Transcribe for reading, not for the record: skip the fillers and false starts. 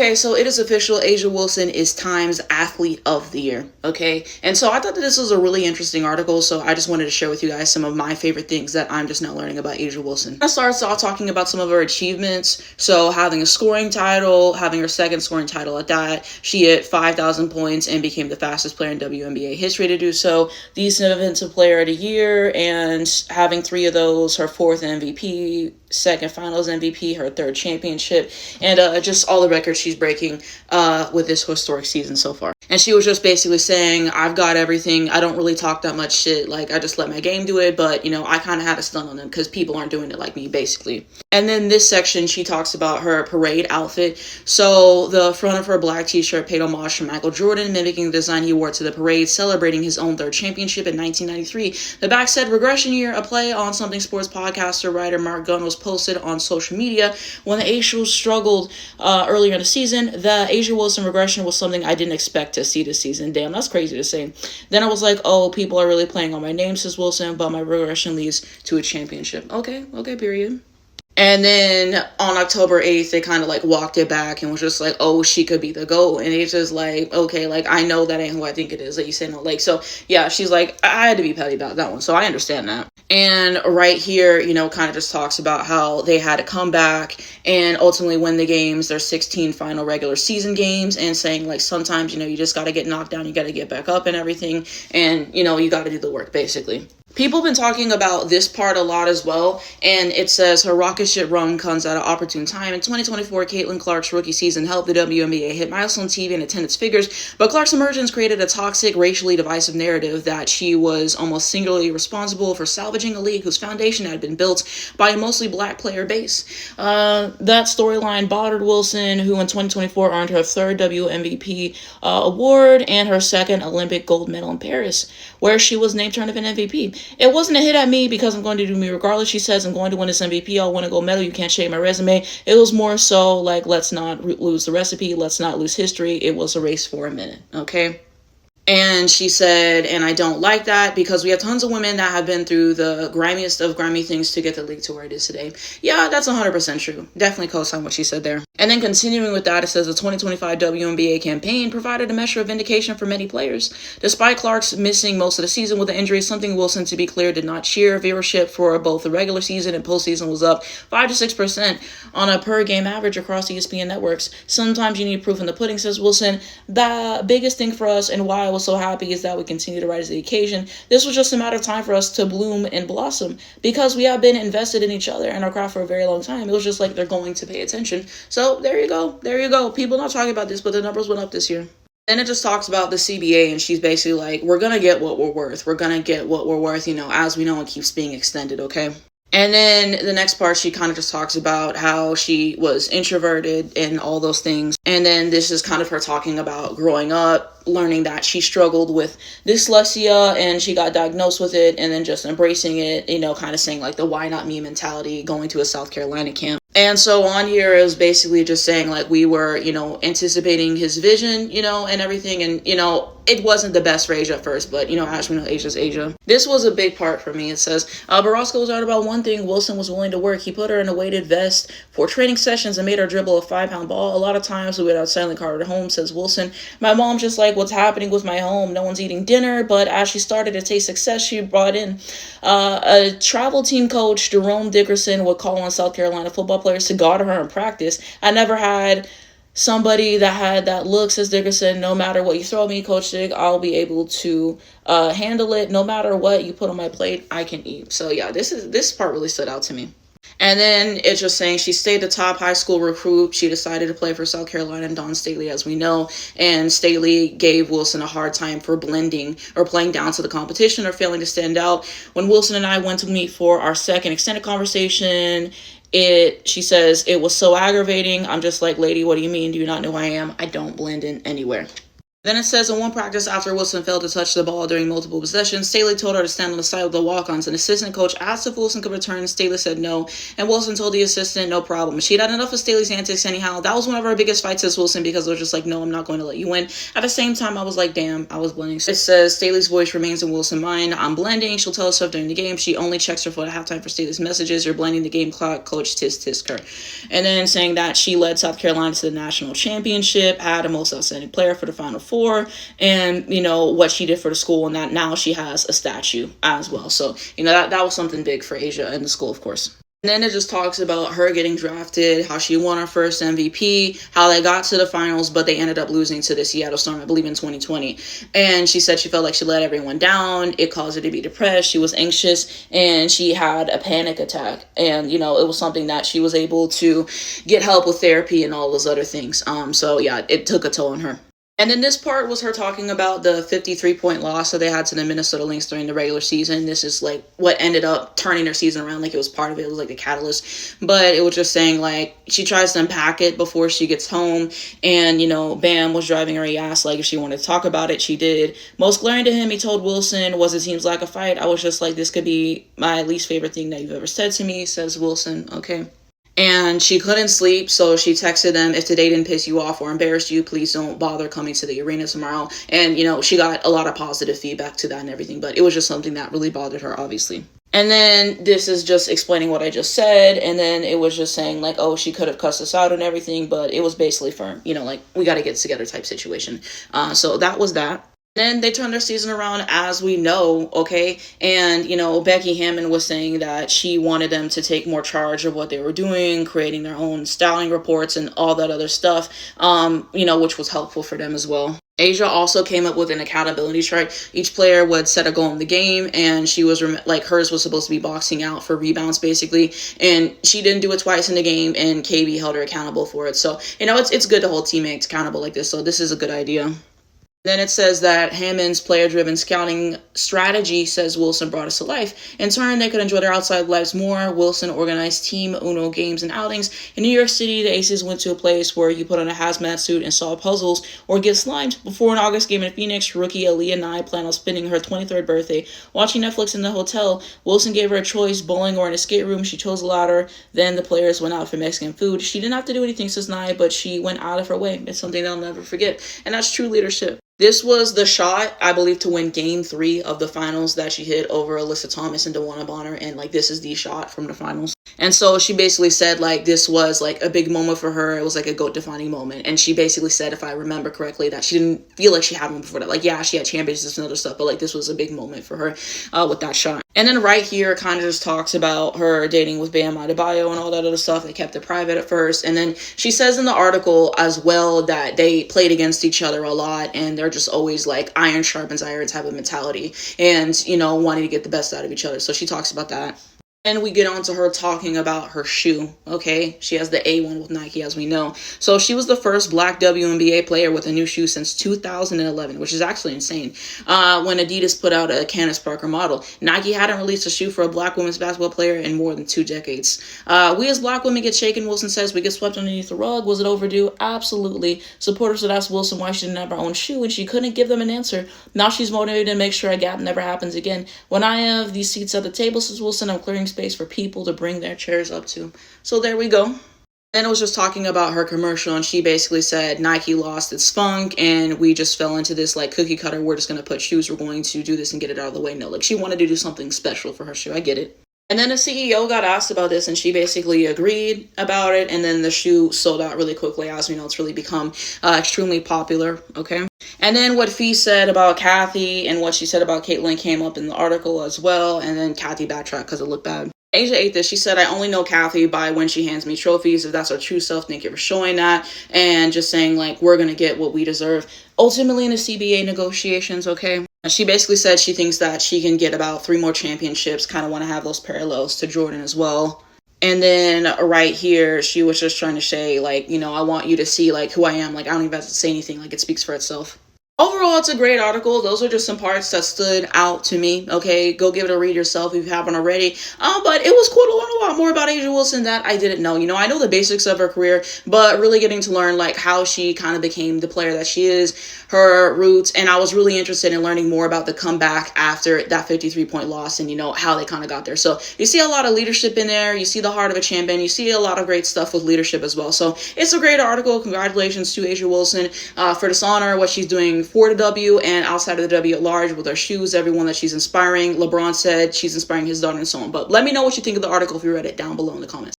Okay, so it is official. A'ja Wilson is Time's Athlete of the Year. Okay, and so I thought that this was a really interesting article, so I just wanted to share with you guys some of my favorite things that I'm just now learning about A'ja Wilson. It starts off talking about some of her achievements. So having a scoring title, having her second scoring title at that. She hit 5,000 points and became the fastest player in WNBA history to do so. Decent Offensive Player of the Year, and having 3 of those, her 4th MVP, 2nd Finals MVP, her 3rd championship, and just all the records she's breaking with this historic season so far. And she was just basically saying, I've got everything. I don't really talk that much shit. Like, I just let my game do it. But, you know, I kind of had a stun on them because people aren't doing it like me, basically. And then this section, she talks about her parade outfit. So the front of her black t-shirt paid homage to Michael Jordan, mimicking the design he wore to the parade, celebrating his own 3rd championship in 1993. The back said, regression year, a play on Something Sports podcaster writer Mark Gunn was posted on social media. When the A'ja struggled earlier in the season, the A'ja Wilson regression was something I didn't expect to see this season. Damn, that's crazy to say. Then I was like, oh, people are really playing on my name, says Wilson, but my regression leads to a championship. Okay, period. And then on October 8th, they kind of like walked it back and was just like, oh, she could be the GOAT. And it's just like, okay, like, I know that ain't who I think it is that you say no. Like, so yeah, she's like, I had to be petty about that one. So I understand that. And right here, you know, kind of just talks about how they had to come back and ultimately win the games, their 16 final regular season games, and saying like, sometimes, you know, you just got to get knocked down, you got to get back up and everything. And, you know, you got to do the work, basically. People have been talking about this part a lot as well, and it says her rocket ship run comes at an opportune time. In 2024, Caitlin Clark's rookie season helped the WNBA hit milestone TV and attendance figures, but Clark's emergence created a toxic, racially divisive narrative that she was almost singularly responsible for salvaging a league whose foundation had been built by a mostly black player base. That storyline bothered Wilson, who in 2024 earned her 3rd WMVP award and her 2nd Olympic gold medal in Paris, where she was named tournament MVP. It wasn't a hit at me because I'm going to do me regardless. She says, I'm going to win this MVP. I'll win a gold medal. You can't shake my resume. It was more so like, let's not lose the recipe. Let's not lose history. It was a race for a minute. Okay. And she said, and I don't like that because we have tons of women that have been through the grimiest of grimy things to get the league to where it is today. Yeah, that's 100% true. Definitely co-sign what she said there. And then continuing with that, it says the 2025 WNBA campaign provided a measure of vindication for many players. Despite Clark's missing most of the season with the injury, something Wilson, to be clear, did not cheer. Viewership for both the regular season and postseason was up 5 to 6% on a per game average across ESPN networks. Sometimes you need proof in the pudding, says Wilson. The biggest thing for us and why I was so happy is that we continue to rise to the occasion. This was just a matter of time for us to bloom and blossom because we have been invested in each other and our craft for a very long time. It was just like they're going to pay attention. So there you go. People not talking about this, but the numbers went up this year. Then it just talks about the CBA, and she's basically like, we're going to get what we're worth. We're going to get what we're worth, you know, as we know, it keeps being extended, okay? And then the next part, she kind of just talks about how she was introverted and all those things. And then this is kind of her talking about growing up, learning that she struggled with dyslexia and she got diagnosed with it, and then just embracing it, you know, kind of saying like the why not me mentality, going to a South Carolina camp. And so on here is basically just saying like we were, you know, anticipating his vision, you know, and everything. And, you know, it wasn't the best for A'ja at first, but, you know, as we know, A'ja's A'ja. This was a big part for me. It says, Borosko was out about one thing. Wilson was willing to work. He put her in a weighted vest for training sessions and made her dribble a 5-pound ball. A lot of times we would have silent car at home, says Wilson. My mom's just like, what's happening with my home? No one's eating dinner. But as she started to taste success, she brought in a travel team coach, Jerome Dickerson, would call on South Carolina football players to guard her in practice. I never had somebody that had that look, says Dickerson. No matter what you throw at me, Coach Dick, I'll be able to handle it. No matter what you put on my plate, I can eat. So yeah, this part really stood out to me. And then it's just saying she stayed the top high school recruit. She decided to play for South Carolina and Dawn Staley, as we know. And Staley gave Wilson a hard time for blending or playing down to the competition or failing to stand out. When Wilson and I went to meet for our second extended conversation, she says, it was so aggravating. I'm just like, lady, what do you mean? Do you not know who I am? I don't blend in anywhere. Then it says in one practice after Wilson failed to touch the ball during multiple possessions, Staley told her to stand on the side of the walk-ons. An assistant coach asked if Wilson could return. Staley said no, and Wilson told the assistant no problem. She'd had enough of Staley's antics anyhow. That was one of our biggest fights as Wilson because it was just like, no, I'm not going to let you win. At the same time, I was like, damn, I was blending. It says Staley's voice remains in Wilson's mind. I'm blending. She'll tell us stuff during the game. She only checks her phone at halftime for Staley's messages. You're blending the game clock, coach, tisk her. And then saying that she led South Carolina to the national championship, had a most outstanding player for the Final Four, and what she did for the school, and that now she has a statue as well. So that was something big for A'ja and the school, of course. And then it just talks about her getting drafted, how she won her first MVP, how they got to the finals, but they ended up losing to the Seattle Storm, I believe in 2020. And she said she felt like she let everyone down. It caused her to be depressed. She was anxious, and she had a panic attack. And, it was something that she was able to get help with therapy and all those other things. So yeah, it took a toll on her. And then this part was her talking about the 53-point loss that they had to the Minnesota Lynx during the regular season. This is like what ended up turning their season around. Like it was part of it. It was like the catalyst. But it was just saying like she tries to unpack it before she gets home. And, Bam was driving her ass. Like if she wanted to talk about it, she did. Most glaring to him, he told Wilson, was it seems like a fight. I was just like, this could be my least favorite thing that you've ever said to me, says Wilson. Okay. And she couldn't sleep, so she texted them, if today didn't piss you off or embarrass you, please don't bother coming to the arena tomorrow. And, she got a lot of positive feedback to that and everything, but it was just something that really bothered her, obviously. And then this is just explaining what I just said, and then it was just saying, like, oh, she could have cussed us out and everything, but it was basically firm, like, we got to get together type situation. So that was that. Then they turned their season around, as we know, okay? And, Becky Hammon was saying that she wanted them to take more charge of what they were doing, creating their own styling reports and all that other stuff, which was helpful for them as well. A'ja also came up with an accountability chart. Each player would set a goal in the game, and she was hers was supposed to be boxing out for rebounds basically, and she didn't do it twice in the game, and KB held her accountable for it. So it's good to hold teammates accountable like this. So this is a good idea. Then it says that Hammond's player-driven scouting strategy, says Wilson, brought us to life. In turn, they could enjoy their outside lives more. Wilson organized team Uno games and outings. In New York City, the Aces went to a place where you put on a hazmat suit and solve puzzles or get slimed. Before an August game in Phoenix, rookie Aaliyah Nye planned on spending her 23rd birthday watching Netflix in the hotel. Wilson gave her a choice, bowling or an escape room. She chose the latter. Then the players went out for Mexican food. She didn't have to do anything, says Nye, but she went out of her way. It's something they'll never forget. And that's true leadership. This was the shot, I believe, to win Game 3 of the finals that she hit over Alyssa Thomas and DeWanna Bonner. And, this is the shot from the finals. And so she basically said, this was, a big moment for her. It was, a GOAT-defining moment. And she basically said, if I remember correctly, that she didn't feel like she had one before that. Yeah, she had championships and other stuff, but, this was a big moment for her with that shot. And then right here, kind of just talks about her dating with Bam Adebayo and all that other stuff. They kept it private at first. And then she says in the article as well that they played against each other a lot, and they're just always iron sharpens iron type of mentality, and wanting to get the best out of each other. So she talks about that. And we get on to her talking about her shoe, okay? She has the A1 with Nike, as we know. So she was the first black WNBA player with a new shoe since 2011, which is actually insane. When Adidas put out a Candace Parker model. Nike hadn't released a shoe for a black women's basketball player in more than 2 decades. We as black women get shaken, Wilson says. We get swept underneath the rug. Was it overdue? Absolutely. Supporters would ask Wilson why she didn't have her own shoe, and she couldn't give them an answer. Now she's motivated to make sure a gap never happens again. When I have these seats at the table, says Wilson, I'm clearing space for people to bring their chairs up to. So there we go. Then it was just talking about her commercial, and she basically said Nike lost its funk, and we just fell into this cookie cutter. We're just going to put shoes. We're going to do this and get it out of the way. No, she wanted to do something special for her shoe. I get it. And then the CEO got asked about this, and she basically agreed about it. And then the shoe sold out really quickly. As we know, it's really become extremely popular. Okay. And then what Fee said about Kathy and what she said about Caitlyn came up in the article as well. And then Kathy backtracked because it looked bad. A'ja ate this. She said, I only know Kathy by when she hands me trophies. If that's her true self, thank you for showing that. And just saying, we're going to get what we deserve. Ultimately in the CBA negotiations, okay? She basically said she thinks that she can get about 3 more championships. Kind of want to have those parallels to Jordan as well. And then right here, she was just trying to say, I want you to see, who I am. I don't even have to say anything. It speaks for itself. Overall, it's a great article. Those are just some parts that stood out to me. Okay, go give it a read yourself if you haven't already. But it was cool to learn a lot more about A'ja Wilson that I didn't know. You know, I know the basics of her career, but really getting to learn like how she kind of became the player that she is, her roots, and I was really interested in learning more about the comeback after that 53-point loss and, you know, how they kind of got there. So you see a lot of leadership in there. You see the heart of a champion. You see a lot of great stuff with leadership as well. So it's a great article. Congratulations to A'ja Wilson for this honor, what she's doing for the W and outside of the W at large with her shoes, everyone that she's inspiring. LeBron said she's inspiring his daughter and so on. But let me know what you think of the article if you read it down below in the comments.